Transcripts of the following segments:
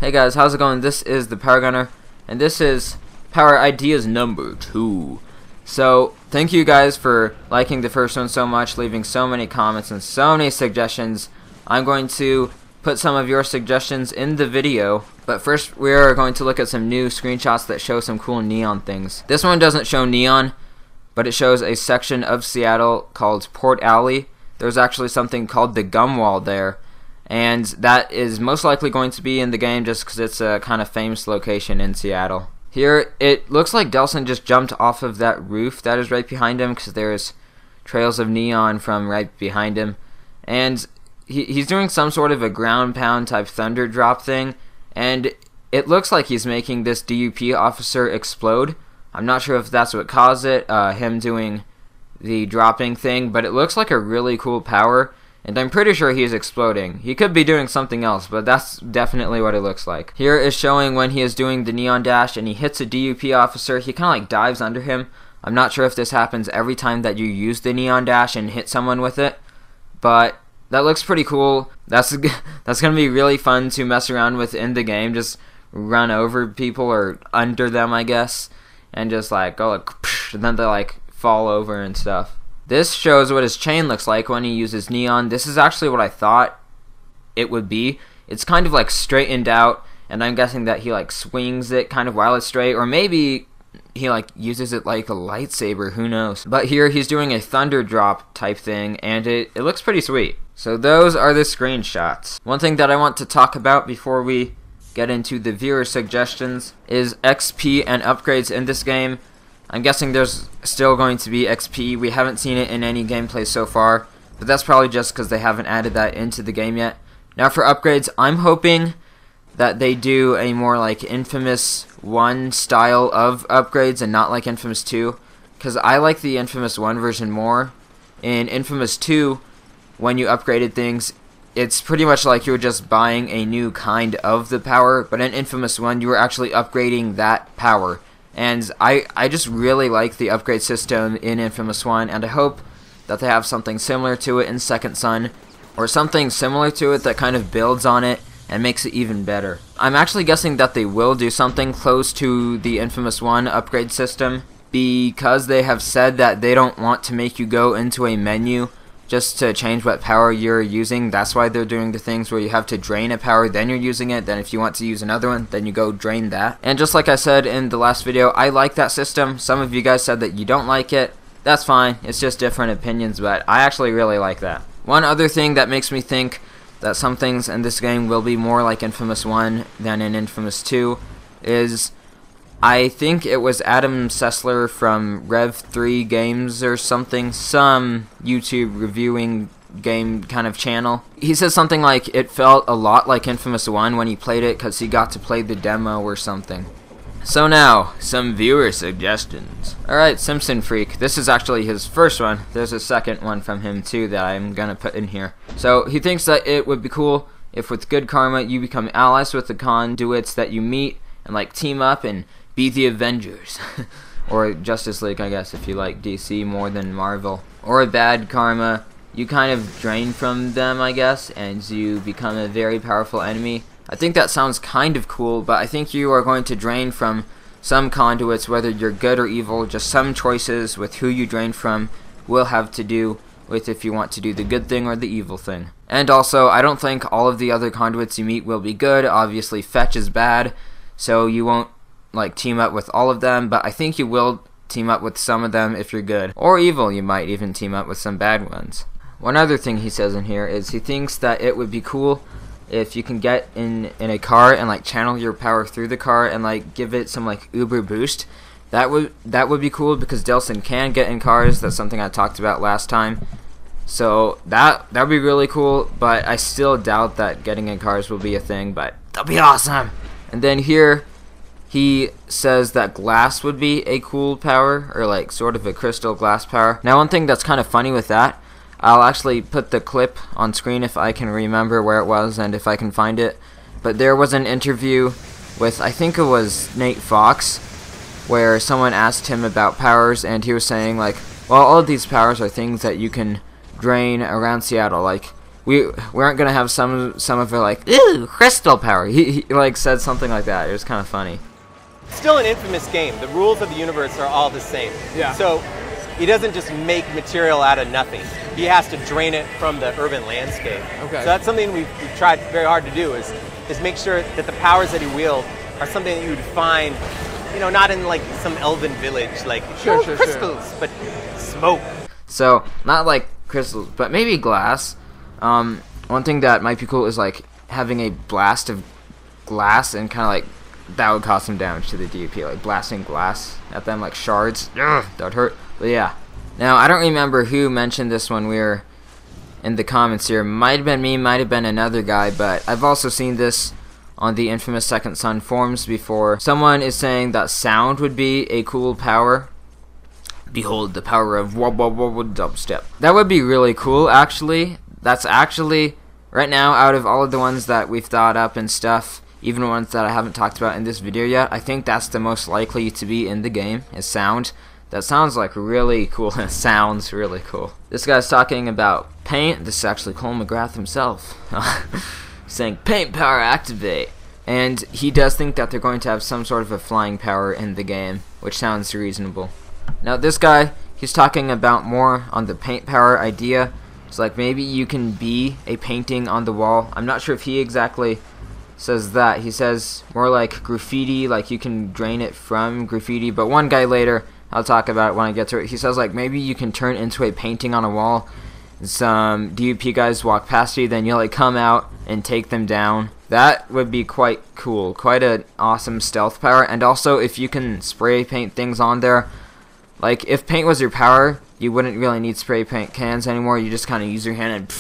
Hey guys, how's it going? This is the Power Gunner, and this is Power Ideas number 2. So, thank you guys for liking the first one so much, leaving so many comments and so many suggestions. I'm going to put some of your suggestions in the video, but first we are going to look at some new screenshots that show some cool neon things. This one doesn't show neon, but it shows a section of Seattle called Port Alley. There's actually something called the Gum Wall there, and that is most likely going to be in the game just because it's a kind of famous location in Seattle. Here, it looks like Delson just jumped off of that roof that is right behind him because there's trails of neon from right behind him. And he's doing some sort of a ground pound type thunder drop thing, and it looks like he's making this DUP officer explode. I'm not sure if that's what caused it, him doing the dropping thing, but it looks like a really cool power. And I'm pretty sure he's exploding. He could be doing something else, but that's definitely what it looks like. Here is showing when he is doing the neon dash and he hits a DUP officer. He kind of like dives under him. I'm not sure if this happens every time that you use the neon dash and hit someone with it, but that looks pretty cool. That's gonna be really fun to mess around with in the game. Just run over people or under them, I guess, and just like go like, and then they like fall over and stuff. This shows what his chain looks like when he uses neon. This is actually what I thought it would be. It's kind of like straightened out, and I'm guessing that he like swings it kind of while it's straight, or maybe he like uses it like a lightsaber, who knows. But here he's doing a thunder drop type thing, and it looks pretty sweet. So those are the screenshots. One thing that I want to talk about before we get into the viewer suggestions is XP and upgrades in this game. I'm guessing there's still going to be XP. We haven't seen it in any gameplay so far, but that's probably just because they haven't added that into the game yet. Now for upgrades, I'm hoping that they do a more like Infamous 1 style of upgrades and not like Infamous 2, because I like the Infamous 1 version more. In Infamous 2, when you upgraded things, it's pretty much like you were just buying a new kind of the power, but in Infamous 1, you were actually upgrading that power. And I just really like the upgrade system in Infamous 1, and I hope that they have something similar to it in Second Son, or something similar to it that kind of builds on it and makes it even better. I'm actually guessing that they will do something close to the Infamous 1 upgrade system, because they have said that they don't want to make you go into a menu just to change what power you're using. That's why they're doing the things where you have to drain a power, then you're using it, then if you want to use another one, then you go drain that. And just like I said in the last video, I like that system. Some of you guys said that you don't like it. That's fine, it's just different opinions, but I actually really like that. One other thing that makes me think that some things in this game will be more like Infamous 1 than in Infamous 2 is, I think it was Adam Sessler from Rev3 Games or something, some YouTube reviewing game kind of channel. He says something like it felt a lot like Infamous 1 when he played it because he got to play the demo or something. So now, some viewer suggestions. Alright, Simpson Freak. This is actually his first one. There's a second one from him too that I'm gonna put in here. So he thinks that it would be cool if with good karma you become allies with the conduits that you meet and like team up and be the Avengers. Or Justice League, I guess, if you like DC more than Marvel. Or a bad karma, you kind of drain from them, I guess, and you become a very powerful enemy. I think that sounds kind of cool, but I think you are going to drain from some conduits, whether you're good or evil. Just some choices with who you drain from will have to do with if you want to do the good thing or the evil thing. And also, I don't think all of the other conduits you meet will be good. Obviously, Fetch is bad, so you won't like team up with all of them, but I think you will team up with some of them if you're good. Or evil, you might even team up with some bad ones. One other thing he says in here is he thinks that it would be cool if you can get in a car and like channel your power through the car and like give it some like uber boost. That would be cool because Delson can get in cars. That's something I talked about last time. So that would be really cool, but I still doubt that getting in cars will be a thing, but that'll be awesome. And then here he says that glass would be a cool power, or like sort of a crystal glass power. Now one thing that's kind of funny with that, I'll actually put the clip on screen if I can remember where it was and if I can find it, but there was an interview with, I think it was Nate Fox, where someone asked him about powers and he was saying like, well, all of these powers are things that you can drain around Seattle, like we aren't gonna have some of it like, ew, crystal power. He like said something like that. It was kind of funny. Still an infamous game. The rules of the universe are all the same. Yeah. So he doesn't just make material out of nothing. He has to drain it from the urban landscape. Okay. So that's something we've tried very hard to do is make sure that the powers that he wields are something that you would find, you know, not in like some elven village, like crystals, but smoke. So not like crystals, but maybe glass. One thing that might be cool is like having a blast of glass and kind of like that would cause some damage to the DP, like blasting glass at them like shards. Ugh, that would hurt. But yeah. Now I don't remember who mentioned this when we were in the comments here. Might have been me, might have been another guy, but I've also seen this on the infamous Second Son forums before. Someone is saying that sound would be a cool power. Behold the power of dubstep. That would be really cool, actually. That's actually, right now, out of all of the ones that we've thought up and stuff, even ones that I haven't talked about in this video yet, I think that's the most likely to be in the game, is sound. That sounds like really cool. It sounds really cool. This guy's talking about paint. This is actually Cole McGrath himself. Saying paint power activate. And he does think that they're going to have some sort of a flying power in the game, which sounds reasonable. Now this guy, he's talking about more on the paint power idea. It's like maybe you can be a painting on the wall. I'm not sure if he exactly says that. He says more like graffiti, like you can drain it from graffiti. But one guy later, I'll talk about it when I get to it, he says like maybe you can turn into a painting on a wall. Some DUP guys walk past you, then you like come out and take them down. That would be quite cool, quite an awesome stealth power. And also if you can spray paint things on there, like if paint was your power, you wouldn't really need spray paint cans anymore. You just kind of use your hand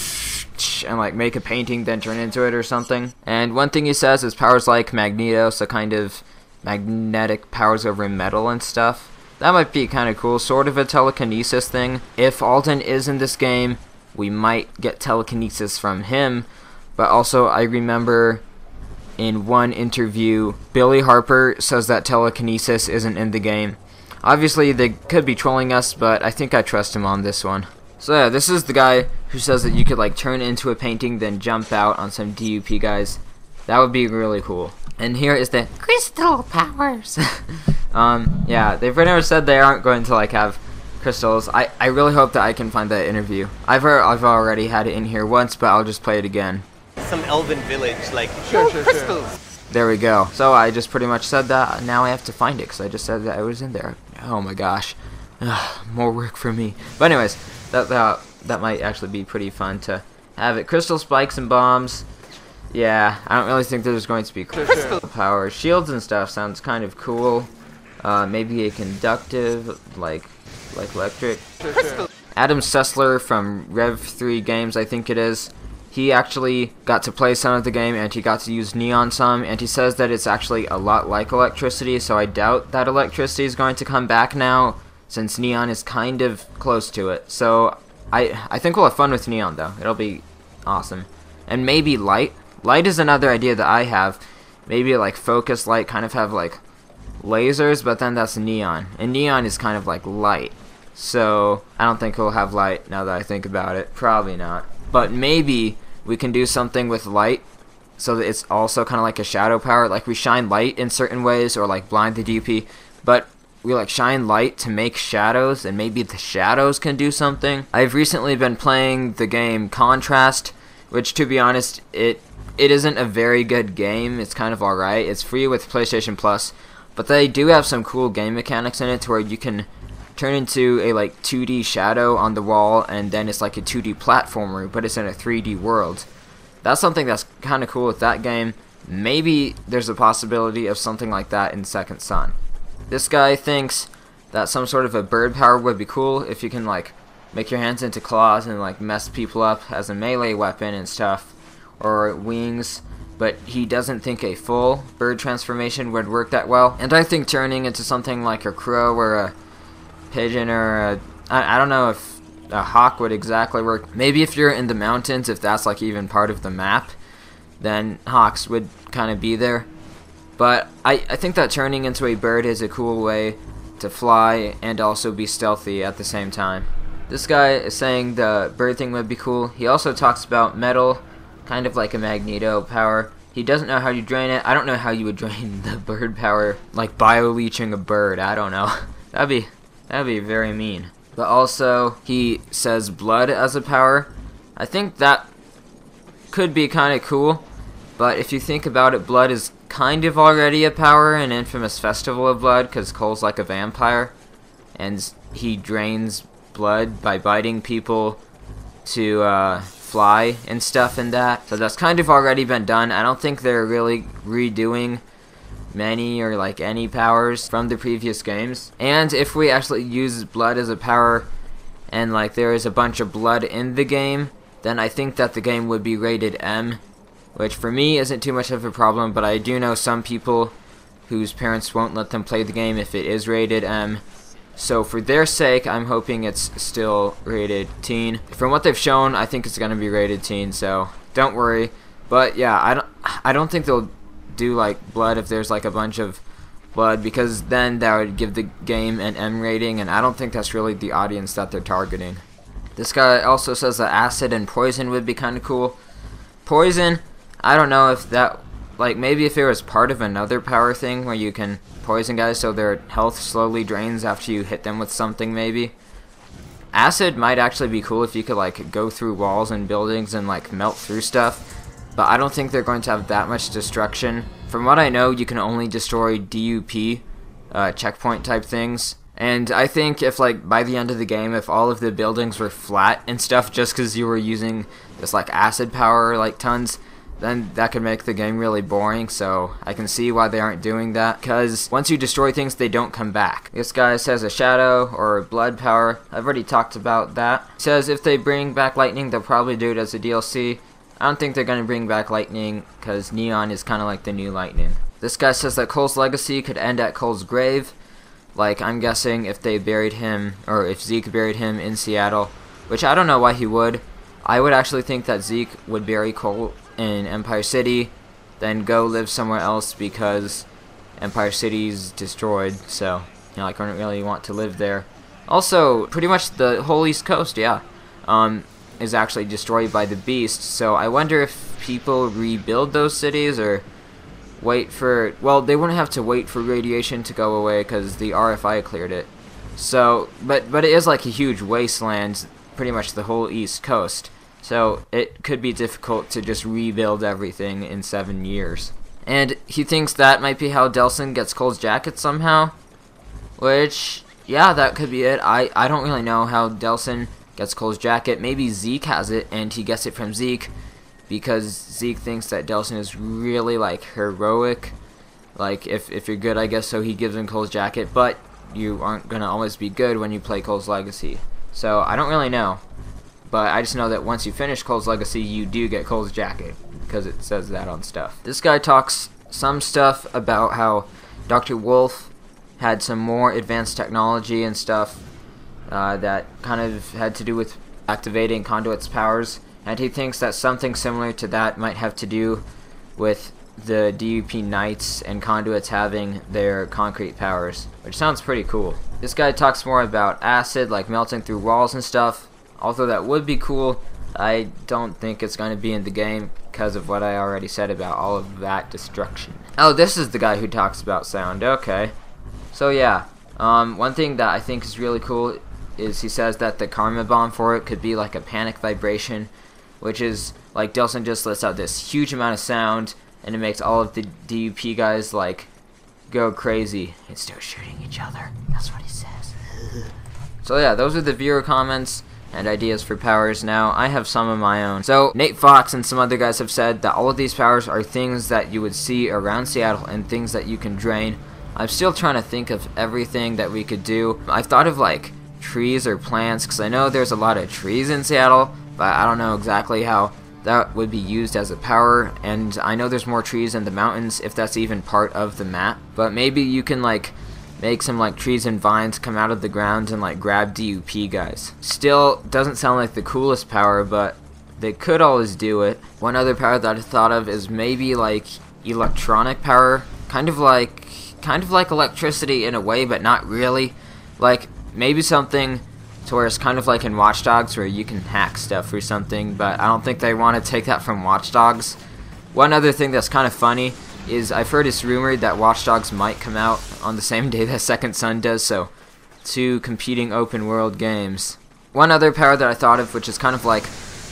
and like make a painting, then turn into it or something. And one thing he says is powers like Magneto, so kind of magnetic powers over metal and stuff. That might be kind of cool, sort of a telekinesis thing. If Alden is in this game, we might get telekinesis from him. But also, I remember in one interview, Billy Harper says that telekinesis isn't in the game. Obviously, they could be trolling us, but I think I trust him on this one. So yeah, this is the guy who says that you could like turn into a painting, then jump out on some DUP guys. That would be really cool. And here is the crystal powers. Yeah, they've pretty much said they aren't going to like have crystals. I really hope that I can find that interview. I've already had it in here once, but I'll just play it again. Some elven village, like crystals. There we go. So I just pretty much said that. Now I have to find it because I just said that it was in there. Oh my gosh, more work for me. But anyways, that might actually be pretty fun to have it. Crystal spikes and bombs. Yeah, I don't really think there's going to be crystal power. Shields and stuff sounds kind of cool. Maybe a conductive, like electric. Adam Sessler from Rev3 Games, I think it is. He actually got to play some of the game, and he got to use neon some, and he says that it's actually a lot like electricity, so I doubt that electricity is going to come back now, since neon is kind of close to it. So I think we'll have fun with neon, though. It'll be awesome. And maybe light. Light is another idea that I have. Maybe like focus light, kind of have like lasers, but then that's neon. And neon is kind of like light. So I don't think we'll have light now that I think about it. Probably not. But maybe we can do something with light so that it's also kind of like a shadow power. Like we shine light in certain ways or like blind the DP. But we like shine light to make shadows, and maybe the shadows can do something. I've recently been playing the game Contrast, which to be honest, it isn't a very good game. It's kind of alright. It's free with PlayStation Plus, but they do have some cool game mechanics in it to where you can turn into a like 2D shadow on the wall, and then it's like a 2D platformer, but it's in a 3D world. That's something that's kind of cool with that game. Maybe there's a possibility of something like that in Second Son. This guy thinks that some sort of a bird power would be cool if you can like make your hands into claws and like mess people up as a melee weapon and stuff, or wings, but he doesn't think a full bird transformation would work that well. And I think turning into something like a crow or a pigeon or I don't know if a hawk would exactly work. Maybe if you're in the mountains, if that's like even part of the map, then hawks would kind of be there. But I think that turning into a bird is a cool way to fly and also be stealthy at the same time. This guy is saying the bird thing would be cool. He also talks about metal, kind of like a magneto power. He doesn't know how you drain it. I don't know how you would drain the bird power, like bio-leeching a bird. I don't know. That'd be very mean. But also, he says blood as a power. I think that could be kind of cool. But if you think about it, blood is kind of already a power in Infamous Festival of Blood, because Cole's like a vampire. And he drains blood by biting people to fly and stuff in that. So that's kind of already been done. I don't think they're really redoing many or like any powers from the previous games. And if we actually use blood as a power and like there is a bunch of blood in the game, then I think that the game would be rated M, which for me isn't too much of a problem, but I do know some people whose parents won't let them play the game if it is rated M. So for their sake, I'm hoping it's still rated teen. From what they've shown, I think it's going to be rated teen, so don't worry. But yeah, I don't think they'll do like blood if there's like a bunch of blood, because then that would give the game an M rating, and I don't think that's really the audience that they're targeting. This guy also says that acid and poison would be kind of cool. Poison, I don't know if that, like maybe if it was part of another power thing where you can poison guys so their health slowly drains after you hit them with something maybe. Acid might actually be cool if you could like go through walls and buildings and like melt through stuff. But I don't think they're going to have that much destruction. From what I know, you can only destroy DUP, checkpoint type things. And I think if like by the end of the game, if all of the buildings were flat and stuff just because you were using this like acid power like tons, then that could make the game really boring. So I can see why they aren't doing that, because once you destroy things, they don't come back. This guy says a shadow or blood power. I've already talked about that. He says if they bring back lightning, they'll probably do it as a DLC. I don't think they're going to bring back lightning, because neon is kind of like the new lightning. This guy says that Cole's legacy could end at Cole's grave. Like, I'm guessing if they buried him, or if Zeke buried him in Seattle, which I don't know why he would. I would actually think that Zeke would bury Cole in Empire City, then go live somewhere else, because Empire City's destroyed, so, you know, like, I don't really want to live there. Also, pretty much the whole East Coast, yeah, is actually destroyed by the Beast, so I wonder if people rebuild those cities, or wait for, well, they wouldn't have to wait for radiation to go away, because the RFI cleared it. So, but it is like a huge wasteland, pretty much the whole East Coast. So it could be difficult to just rebuild everything in 7 years. And he thinks that might be how Delsin gets Cole's jacket somehow. Which, yeah, that could be it. I don't really know how Delsin gets Cole's jacket. Maybe Zeke has it and he gets it from Zeke, because Zeke thinks that Delsin is really like heroic. Like if you're good, I guess, so he gives him Cole's jacket, but you aren't gonna always be good when you play Cole's Legacy. So I don't really know. But I just know that once you finish Cole's Legacy, you do get Cole's jacket, because it says that on stuff. This guy talks some stuff about how Dr. Wolf had some more advanced technology and stuff that kind of had to do with activating Conduit's powers, and he thinks that something similar to that might have to do with the DUP Knights and Conduits having their concrete powers, which sounds pretty cool. This guy talks more about acid, like melting through walls and stuff. Although that would be cool, I don't think it's going to be in the game because of what I already said about all of that destruction. Oh, this is the guy who talks about sound. Okay. So yeah, one thing that I think is really cool is he says that the karma bomb for it could be like a panic vibration, which is like Delsin just lets out this huge amount of sound and it makes all of the DUP guys like go crazy and start shooting each other. That's what he says. So yeah, those are the viewer comments and ideas for powers. Now I have some of my own. So Nate Fox and some other guys have said that all of these powers are things that you would see around Seattle and things that you can drain. I'm still trying to think of everything that we could do. I've thought of like trees or plants, because I know there's a lot of trees in Seattle, but I don't know exactly how that would be used as a power. And I know there's more trees in the mountains, if that's even part of the map, but maybe you can like make some like trees and vines come out of the ground and like grab DUP guys. Still doesn't sound like the coolest power, but they could always do it. One other power that I thought of is maybe like electronic power, kind of like electricity in a way, but not really. Like maybe something to where it's kind of like in Watch Dogs where you can hack stuff or something, but I don't think they want to take that from Watch Dogs. One other thing that's kind of funny is I've heard it's rumored that Watch Dogs might come out on the same day that Second Son does, so 2 competing open world games. One other power that I thought of, which is kind of like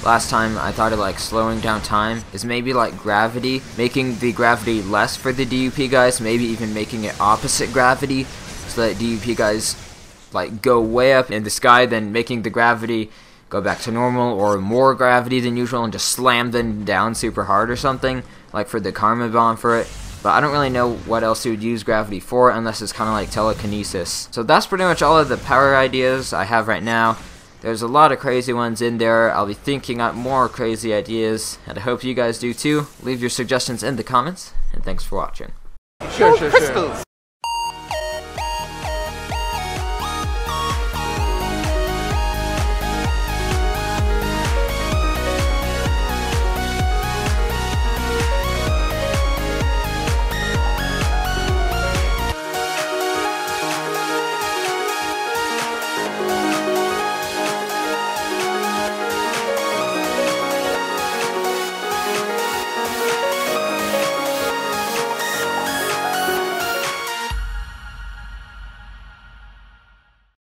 last time I thought of like slowing down time, is maybe like gravity, making the gravity less for the DUP guys, maybe even making it opposite gravity, so that DUP guys like go way up in the sky, then making the gravity go back to normal or more gravity than usual and just slam them down super hard or something, like for the Karma Bomb for it. But I don't really know what else you would use gravity for unless it's kind of like telekinesis. So that's pretty much all of the power ideas I have right now. There's a lot of crazy ones in there. I'll be thinking up more crazy ideas, and I hope you guys do too. Leave your suggestions in the comments, and thanks for watching. Crystals.